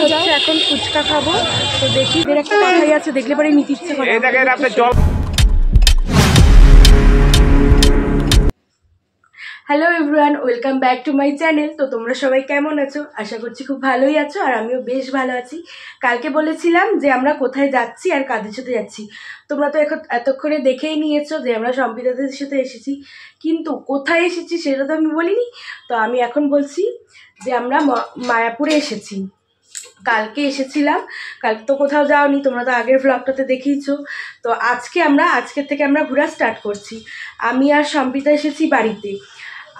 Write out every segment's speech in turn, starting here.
হচ্ছে এখন ফুচকা খাবো। তো দেখি এর একটা কথাই আছে, দেখলে পরে নিতে ইচ্ছে করে। Hello everyone, welcome back to my channel. তো তোমরা সবাই কেমন আছো? আশা করছি খুব ভালোই আছো, আর আমিও বেশ ভালো আছি। কালকে বলেছিলাম যে আমরা কোথায় যাচ্ছি আর কাদের সাথে যাচ্ছি। তোমরা তো এতক্ষণে দেখেই নিয়েছো যে আমরা সম্পিতাদের সাথে এসেছি, কিন্তু কোথায় এসেছি সেটা তো আমি বলিনি। তো আমি এখন বলছি যে আমরা মায়াপুরে এসেছি। কালকে এসেছিলাম, কালকে তো কোথাও যাওনি, তোমরা তো আগের ভ্লগটাতে দেখিয়েছো। তো আজকের থেকে আমরা ঘোরা স্টার্ট করছি। আমি আর সম্পিতা এসেছি বাড়িতে।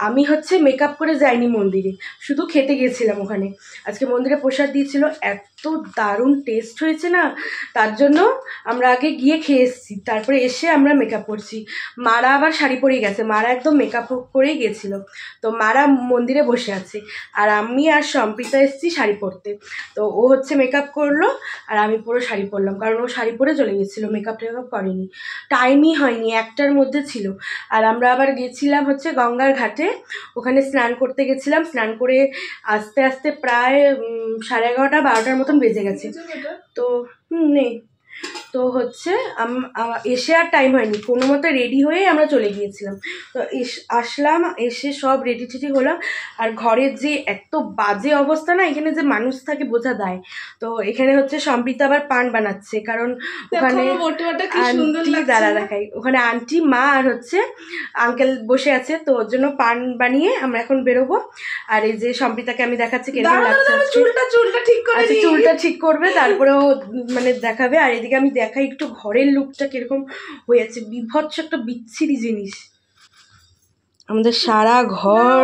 আমি হচ্ছে মেকআপ করে যাইনি মন্দিরে, শুধু খেতে গিয়েছিলাম ওখানে। আজকে মন্দিরে প্রসাদ দিয়েছিল, এত দারুণ টেস্ট হয়েছে না, তার জন্য আমরা আগে গিয়ে খেয়ে এসেছি, তারপরে এসে আমরা মেকআপ করছি। মারা আবার শাড়ি পরেই গেছে, মারা একদম মেকআপ করেই গেছিল। তো মারা মন্দিরে বসে আছে, আর আমি আর সম্পিতা এসেছি শাড়ি পরতে। তো ও হচ্ছে মেকআপ করলো আর আমি পুরো শাড়ি পরলাম, কারণ ও শাড়ি পরে চলে গেছিলো, মেকআপ টেকআপ করেনি, টাইমই হয়নি, একটার মধ্যে ছিল। আর আমরা আবার গেছিলাম হচ্ছে গঙ্গার ঘাটে, ওখানে স্নান করতে গেছিলাম। স্নান করে আস্তে আস্তে প্রায় 11:30 12টার মতন বেজে গেছে। তো নেই, তো হচ্ছে এসে আর টাইম হয়নি, কোনো মতো রেডি হয়ে আমরা চলে গিয়েছিলাম। তো আসলাম, এসে সব রেডি টেডি হলাম। আর ঘরের যে এত বাজে অবস্থা না, এখানে যে মানুষ থাকে বোঝা দেয়। তো এখানে হচ্ছে সম্পিতা আবার পান বানাচ্ছে, কারণ ওখানে দাঁড়া দেখাই, ওখানে আন্টি, মা আর হচ্ছে আঙ্কেল বসে আছে। তো ওর জন্য পান বানিয়ে আমরা এখন বেরোবো। আর এই যে সম্পিতাকে আমি দেখাচ্ছি কেমন লাগছে, চুলটা ঠিক করবে, তারপরেও মানে দেখাবে। আর এদিকে আমি দেখাই একটু ঘরের লুকটা কিরকম হয়ে আছে, বিভৎস একটা বিচ্ছিরি জিনিস। আমাদের সারা ঘর,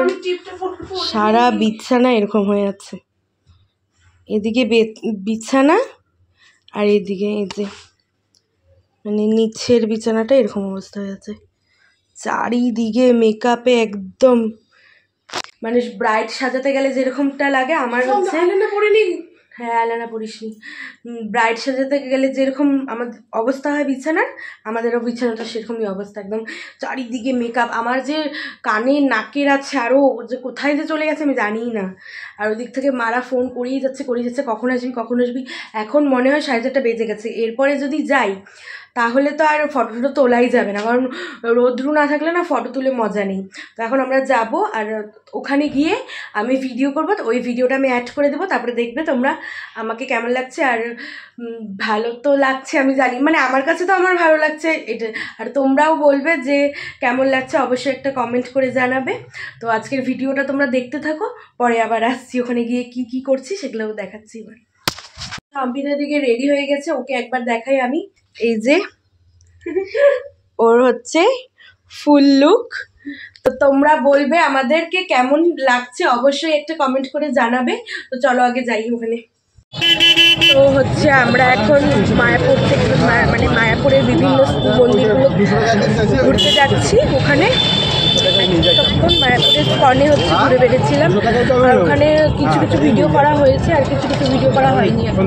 সারা বিছানা এরকম হয়ে আছে। এদিকে বিছানা, আর এদিকে এই যে মানে নিচের বিছানাটা এরকম অবস্থা হয়ে আছে। চারিদিকে মেকআপে একদম, মানে ব্রাইড সাজাতে গেলে যেরকমটা লাগে, আমার হচ্ছে হ্যাঁ আলানা পড়িসনি, ব্রাইড সাজাতে গেলে যেরকম আমাদের অবস্থা হয় বিছানার, আমাদেরও বিছানাটা সেরকমই অবস্থা, একদম চারিদিকে মেকআপ। আমার যে কানে নাকের আছে, আরও যে কোথায় যে চলে গেছে আমি জানিই না। আর ওদিক থেকে মারা ফোন করেই যাচ্ছে, কখন আসবি। এখন মনে হয় 4:30 বেজে গেছে। এরপরে যদি যাই তাহলে তো আর ফটো তোলাই যাবে না, কারণ রোদ্রু না থাকলে না ফটো তুলে মজা নেই। তো এখন আমরা যাব, আর ওখানে গিয়ে আমি ভিডিও করবো, তো ওই ভিডিওটা আমি অ্যাড করে দেবো, তারপরে দেখবে তোমরা আমাকে কেমন লাগছে। আর ভালো তো লাগছে আমি জানি, মানে আমার কাছে তো আমার ভালো লাগছে এটা, আর তোমরাও বলবে যে কেমন লাগছে, অবশ্যই একটা কমেন্ট করে জানাবে। তো আজকের ভিডিওটা তোমরা দেখতে থাকো, পরে আবার আসছি, ওখানে গিয়ে কি করছি সেগুলোও দেখাচ্ছি। এবার সম্পিতার দিকে রেডি হয়ে গেছে, ওকে একবার দেখাই আমি। এই যে ওর হচ্ছে ফুল লুক। তো তোমরা বলবে আমাদেরকে কেমন লাগছে, অবশ্যই একটা কমেন্ট করে জানাবে। তো চলো আগে যাই ওখানে। তো হচ্ছে আমরা এখন মায়াপুর থেকে, মানে মায়াপুরের বিভিন্ন মন্দিরগুলো ঘুরতে যাচ্ছি। ওখানে তখন মায়াপুরের স্কনে হচ্ছে ঘুরে বেড়েছিলাম, আর ওখানে কিছু ভিডিও করা হয়েছে আর কিছু ভিডিও করা হয়নি। এখন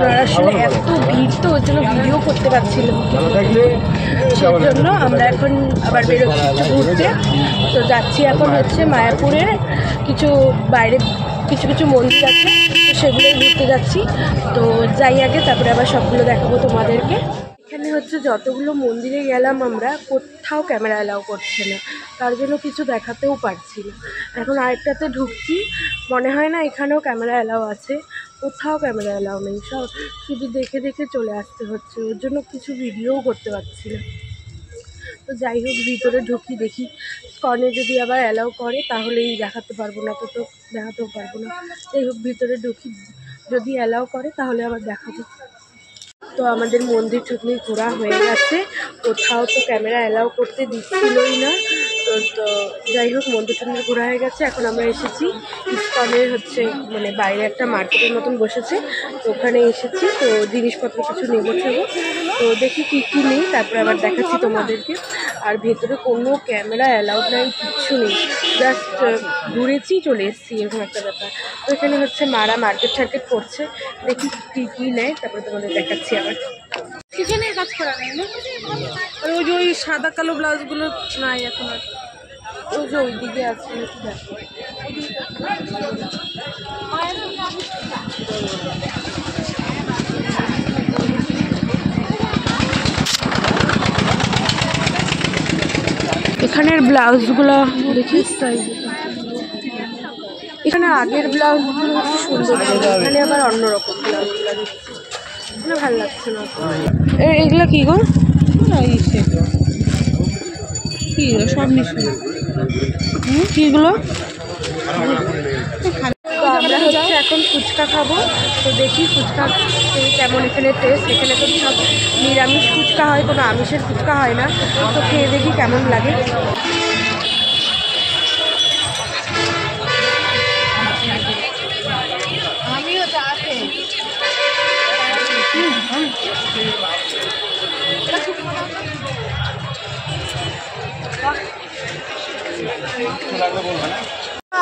আর আসলে এত ভিড়, তো ওই জন্য ভিডিও করতে পারছিলাম, সেই জন্য আমরা এখন আবার বেরোচ্ছি ঘুরতে। তো যাচ্ছি এখন হচ্ছে মায়াপুরের কিছু বাইরে কিছু মন্দির আছে, তো সেগুলোই ঘুরতে যাচ্ছি। তো যাই আগে, তারপরে আবার সবগুলো দেখাবো তোমাদেরকে। এখানে হচ্ছে যতগুলো মন্দিরে গেলাম আমরা, কোথাও ক্যামেরা অ্যালাউ করছে না, তার জন্য কিছু দেখাতেও পারছি না। এখন আরেকটাতে ঢুকছি, মনে হয় না এখানেও ক্যামেরা অ্যালাউ আছে, কোথাও ক্যামেরা অ্যালাউ নেই, সব শুধু দেখে চলে আসতে হচ্ছে, ওর জন্য কিছু ভিডিওও করতে পারছি না। তো যাই হোক, ভিতরে ঢুকি, দেখি স্কনে যদি আবার অ্যালাউ করে তাহলেই দেখাতে পারবো, না তো দেখাতেও পারবো না। যাই হোক, ভিতরে ঢুকি, যদি অ্যালাউ করে তাহলে আবার দেখাবো। তো আমাদের মন্দির টুকনি ঘোরা হয়ে গেছে, কোথাও তো ক্যামেরা অ্যালাউ করতে দিচ্ছিলই না। তো যাই হোক, মন্দির টুকনি ঘোরা হয়ে গেছে। এখন আমরা এসেছি ইসকনের হচ্ছে মানে বাইরে একটা মার্কেটের মতন বসেছে, তো ওখানে এসেছি। তো জিনিসপত্র কিছু নেবো। তো দেখি কী নেই, তারপরে আবার দেখাচ্ছি তোমাদেরকে। আর ভেতরে কোনো ক্যামেরা অ্যালাউড নাই, কিচ্ছু নেই, জাস্ট ঘুরেছি চলে এসেছি, এরকম একটা ব্যাপার। তো এখানে হচ্ছে মারা মার্কেট করছে, দেখি কী নেয়, তারপরে তোমাদের দেখাচ্ছি। আবার কিচেনে কাজ করা নেই না, আর ওই যে ওই সাদা কালো ব্লাউজগুলো নাই এখন, আর ওই যে ওই দিকে আছে নাকি দেখো। এখানের ব্লাউজগুলো দেখি, এখানে আগের ব্লাউজগুলো সুন্দর, এখানে আবার অন্যরকম ব্লাউজগুলো দেখছি, এখানে ভালো লাগছে না। এগুলো কি গো? কি সব কিগুলো? তো আমরা হচ্ছে এখন ফুচকা খাবো, তো দেখি ফুচকা কেমন এখানে টেস্ট। এখানে তো সব নিরামিষ ফুচকা হয়, কোনো আমিষের ফুচকা হয় না, তো খেয়ে দেখি কেমন লাগে।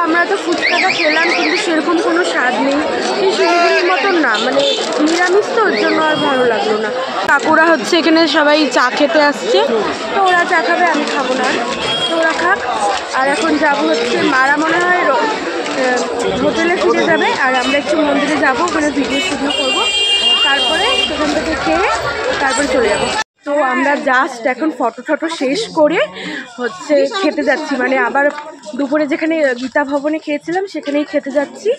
আমরা তো ফুচকাটা খেলাম, কিন্তু সেরকম কোনো স্বাদ নেই, সেই শিলিগুড়ির মতন না, মানে নিরামিষ তো, ওর জন্য আর ভালো লাগলো না। কাকুরা হচ্ছে এখানে সবাই চা খেতে আসছে, তো ওরা চা খাবে, আমি খাবো না, তো ওরা খাক। আর এখন যাবো হচ্ছে মারা মনে হয় হোটেলে ফিরে যাবে, আর আমরা একটু মন্দিরে যাবো, ওখানে ভিডিও স্টুডিও করবো, তারপরে সেখান থেকে খেয়ে তারপরে চলে যাবো। তো আমরা জাস্ট এখন ফটো টটো শেষ করে হচ্ছে খেতে যাচ্ছি, মানে আবার দুপুরে যেখানে গীতা ভবনে খেয়েছিলাম সেখানেই খেতে যাচ্ছি।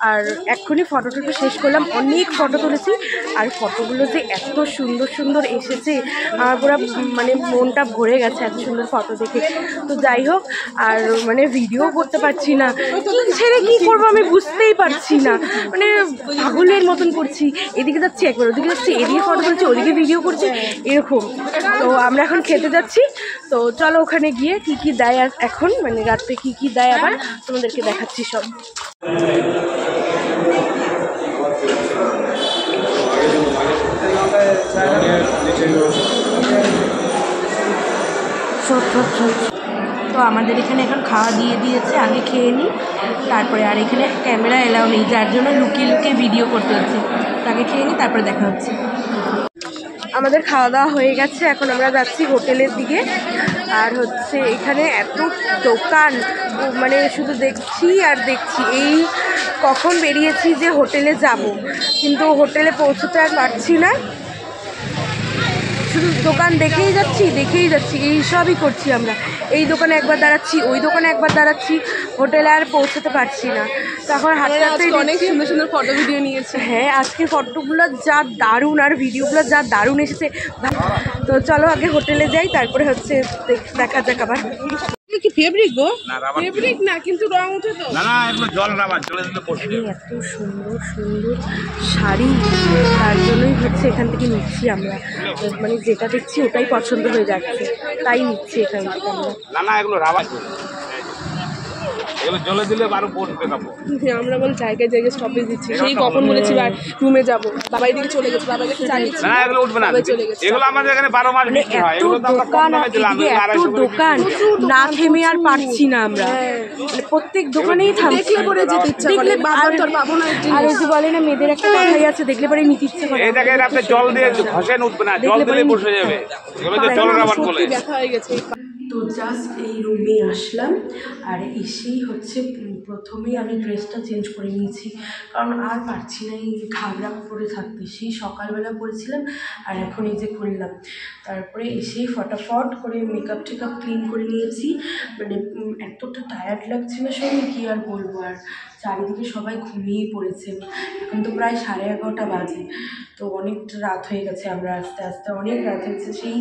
আর এক্ষুনি ফটো টটো শেষ করলাম, অনেক ফটো তুলেছি, আর ফটোগুলো যে এত সুন্দর সুন্দর এসেছে, আমার পুরো মানে মনটা ভরে গেছে এত সুন্দর ফটো দেখে। তো যাই হোক, আর মানে ভিডিও করতে পারছি না, ছেড়ে কী করবো আমি বুঝতেই পারছি না, মানে পাগলের মতন করছি, এদিকে যাচ্ছি একবার, ওদিকে যাচ্ছি, এদিকে ফটো তুলছি, ওদিকে ভিডিও করছি, এরকম। তো আমরা এখন খেতে যাচ্ছি, তো চলো ওখানে গিয়ে কি কি দেয় আর এখন মানে রাত্রে কি কি দেয় আবার তোমাদেরকে দেখাচ্ছি সব। তো আমাদের এখানে এখন খাওয়া দিয়ে দিয়েছে, আগে খেয়ে নিই তারপরে, আর এখানে ক্যামেরা এলাও নেই, যার জন্য লুকিয়ে লুকিয়ে ভিডিও করতে হচ্ছে, আগে খেয়ে নিই তারপরে দেখা হচ্ছে। আমাদের খাওয়া দাওয়া হয়ে গেছে, এখন আমরা যাচ্ছি হোটেলের দিকে। আর হচ্ছে এখানে এত দোকান, মানে শুধু দেখছি আর দেখছি, এই কখন বেরিয়েছি যে হোটেলে যাব, কিন্তু হোটেলে পৌঁছতে আর পারছি না, শুধু দোকান দেখেই যাচ্ছি, এই সবই করছি আমরা, এই দোকানে একবার দাঁড়াচ্ছি, ওই দোকানে একবার দাঁড়াচ্ছি, হোটেলে আর পৌঁছতে পারছি না। তখন হাঁটতে হাঁটতে অনেক সুন্দর সুন্দর ফটো ভিডিও নিয়েছি। হ্যাঁ, আজকের ফটোগুলো যা দারুণ, আর ভিডিওগুলো যা দারুণ এসেছে। তো চলো আগে হোটেলে যাই, তারপরে হচ্ছে দেখা যাক আবার। কি ফেব্রিক গো? ফেব্রিক না, কিন্তু রং উঠে তো। না না, এগুলো জল রাবার, জলে দিলে পড়ে যাবে। এত সুন্দর সুন্দর শাড়ি, তার জন্যই হচ্ছে এখান থেকে নিচ্ছি আমরা, মানে যেটা দেখছি ওটাই পছন্দ হয়ে যাচ্ছে, তাই নিচ্ছি এখান থেকে আমরা। না না, এগুলো রাবার, এগুলো জলে দিলে আরো পড়বে কাপড়। আমরা বল জায়গায় জায়গায় স্টপেজ দিচ্ছি, সেই কখন বলেছি আর রুমে যাবো, বাবাই দিকে চলে গেছে, বাবাই কাছে জানিয়েছি না এগুলো উঠবে না, চলে গেছে। এগুলো আমাদের এখানে 12 মাস বিক্রি হয়, এগুলো তো আমরা কম দামে দিলাম, এত দোকান না থেমে আর পারছি না আমরা, মানে প্রত্যেক দোকানেই থামছি, দেখলে পরে যেতে ইচ্ছা করে, বাবা তোর পাবো না। আর ওই যে বলে না মেয়েদের একটা কথাই আছে, দেখলে পরে নিতে ইচ্ছে করে। এই দেখেন আপনি জল দিয়ে ঘষেন, উঠবে না, জল দিলে বসে যাবে, এগুলো যে জল রাবার বলে। দেখা হয়ে গেছে। তো জাস্ট এই রুমে আসলাম, আর এসেই হচ্ছে প্রথমেই আমি ড্রেসটা চেঞ্জ করে নিয়েছি, কারণ আর পারছি না এই ঘাগরা পরে থাকতে, সেই সকালবেলা পরেছিলাম আর এখন এই যে খুললাম। তারপরে এসেই ফটাফট করে মেকআপ টেকআপ ক্লিন করে নিয়েছি, মানে এতটা টায়ার্ড লাগছে না শরীর, কি আর বলবো। আর চারিদিকে সবাই ঘুমিয়ে পড়েছে, এখন তো প্রায় 11:30 বাজে, তো অনেকটা রাত হয়ে গেছে, আমরা আস্তে আস্তে অনেক রাত হয়েছে। সেই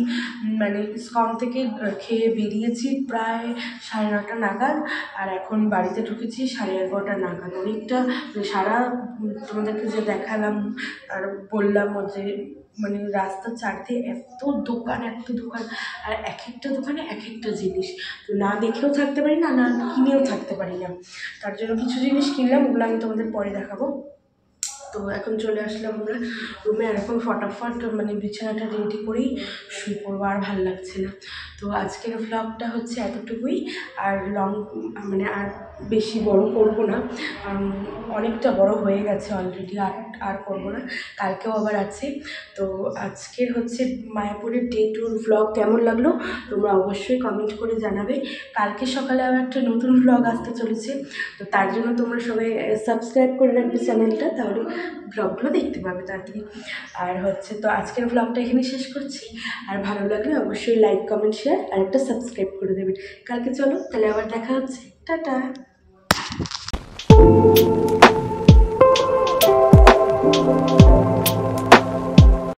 মানে স্কন থেকে খেয়ে বেরিয়েছি প্রায় 9:30 নাগাদ, আর এখন বাড়িতে ঢুকেছি 11:30 নাগাদ। অনেকটা সারা তোমাদেরকে যে দেখালাম আর বললাম যে মানে রাস্তার চারদিকে এত দোকান, আর এক একটা দোকানে এক একটা জিনিস, তো না দেখেও থাকতে পারি না, না কিনেও থাকতে পারি না। তার জন্য কিছু জিনিস কিনলাম, ওগুলো আমি তোমাদের পরে দেখাবো। তো এখন চলে আসলাম আমরা রুমে, আর এখন ফটাফট মানে বিছানাটা রেডি করেই শুয়ে পড়বো, আর ভালো লাগছে না। তো আজকের ভ্লগটা হচ্ছে এতটুকুই, আর মানে আর বেশি বড় করব না, অনেকটা বড় হয়ে গেছে অলরেডি, আর করবো না, কালকেও আবার আছে। তো আজকের হচ্ছে মায়াপুরের ডে ট্যুর ভ্লগ কেমন লাগলো তোমরা অবশ্যই কমেন্ট করে জানাবে। কালকে সকালে আবার একটা নতুন ভ্লগ আসতে চলেছে, তো তার জন্য তোমরা সবাই সাবস্ক্রাইব করে রাখবে চ্যানেলটা, তাহলে ব্লগগুলো দেখতে পাবে তাড়াতাড়ি। আর হচ্ছে তো আজকের ব্লগটা এখানে শেষ করছি। আর ভালো লাগলে অবশ্যই লাইক কমেন্ট শেয়ার আর একটা সাবস্ক্রাইব করে দেবেন। কালকে চলো তাহলে আবার দেখা হচ্ছে, টাটা।